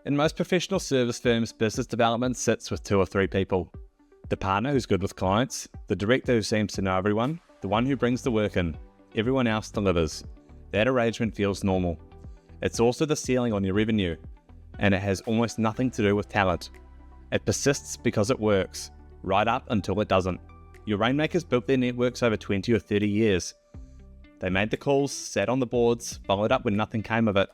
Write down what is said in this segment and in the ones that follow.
In most professional service firms, business development sits with 2 or 3 people. The partner who's good with clients, the director who seems to know everyone, the one who brings the work in. Everyone else delivers. That arrangement feels normal. It's also the ceiling on your revenue, and it has almost nothing to do with talent. It persists because it works, right up until it doesn't. Your rainmakers built their networks over 20 or 30 years. They made the calls, sat on the boards, followed up when nothing came of it,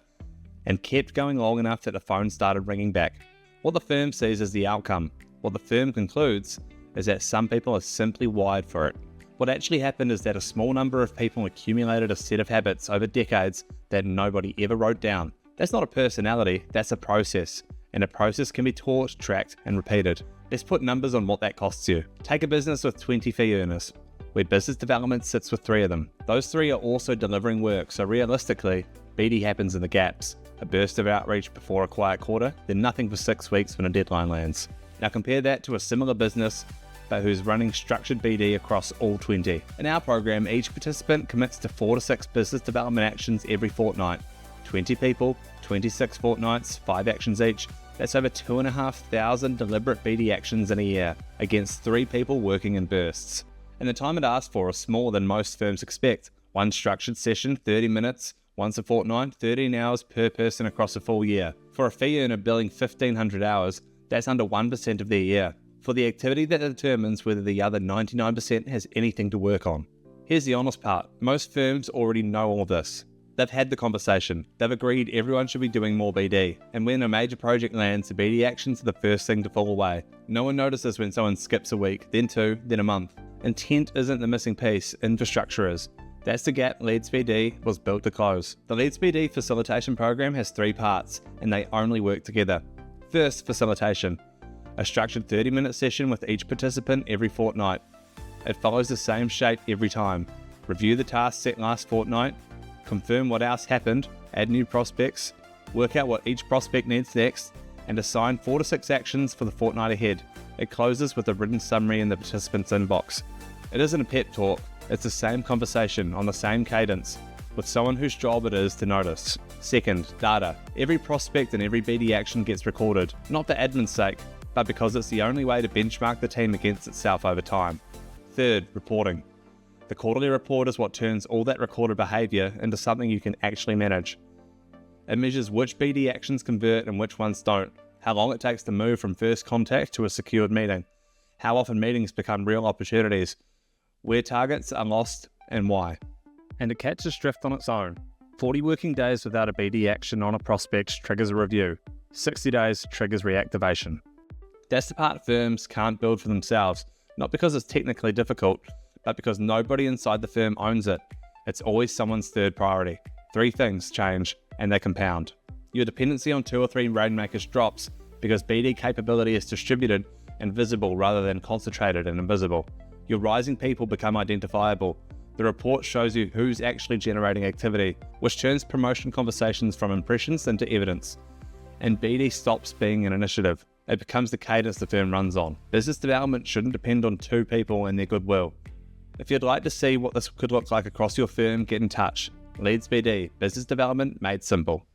and kept going long enough that the phone started ringing back. What the firm sees is the outcome. What the firm concludes is that some people are simply wired for it. What actually happened is that a small number of people accumulated a set of habits over decades that nobody ever wrote down. That's not a personality, that's a process. And a process can be taught, tracked, and repeated. Let's put numbers on what that costs you. Take a business with 20 fee earners, where business development sits with 3 of them. Those 3 are also delivering work, so realistically, BD happens in the gaps. A burst of outreach before a quiet quarter, then nothing for 6 weeks when a deadline lands. Now compare that to a similar business, but who's running structured BD across all 20. In our program, each participant commits to 4 to 6 business development actions every fortnight. 20 people, 26 fortnights, 5 actions each. That's over 2,500 deliberate BD actions in a year, against 3 people working in bursts. And the time it asks for is smaller than most firms expect. One structured session, 30 minutes, once a fortnight, 13 hours per person across a full year. For a fee earner billing 1,500 hours, that's under 1% of their year, for the activity that determines whether the other 99% has anything to work on. Here's the honest part. Most firms already know all of this. They've had the conversation. They've agreed everyone should be doing more BD. And when a major project lands, the BD actions are the first thing to fall away. No one notices when someone skips a week, then 2, then a month. Intent isn't the missing piece, infrastructure is. That's the gap LeadsBD was built to close. The LeadsBD facilitation program has 3 parts, and they only work together. First, facilitation. A structured 30-minute session with each participant every fortnight. It follows the same shape every time. Review the tasks set last fortnight, confirm what else happened, add new prospects, work out what each prospect needs next, and assign 4 to 6 actions for the fortnight ahead. It closes with a written summary in the participant's inbox. It isn't a pep talk, it's the same conversation on the same cadence, with someone whose job it is to notice. Second, data. Every prospect and every BD action gets recorded, not for admin's sake, but because it's the only way to benchmark the team against itself over time. Third, reporting. The quarterly report is what turns all that recorded behaviour into something you can actually manage. It measures which BD actions convert and which ones don't, how long it takes to move from first contact to a secured meeting, how often meetings become real opportunities, where targets are lost and why. And it catches drift on its own. 40 working days without a BD action on a prospect triggers a review. 60 days triggers reactivation. That's the part firms can't build for themselves, not because it's technically difficult, but because nobody inside the firm owns it. It's always someone's third priority. 3 things change, and they compound. Your dependency on 2 or 3 rainmakers drops because BD capability is distributed and visible rather than concentrated and invisible. Your rising people become identifiable. The report shows you who's actually generating activity, which turns promotion conversations from impressions into evidence. And BD stops being an initiative. It becomes the cadence the firm runs on. Business development shouldn't depend on 2 people and their goodwill. If you'd like to see what this could look like across your firm, get in touch. LeadsBD, business development made simple.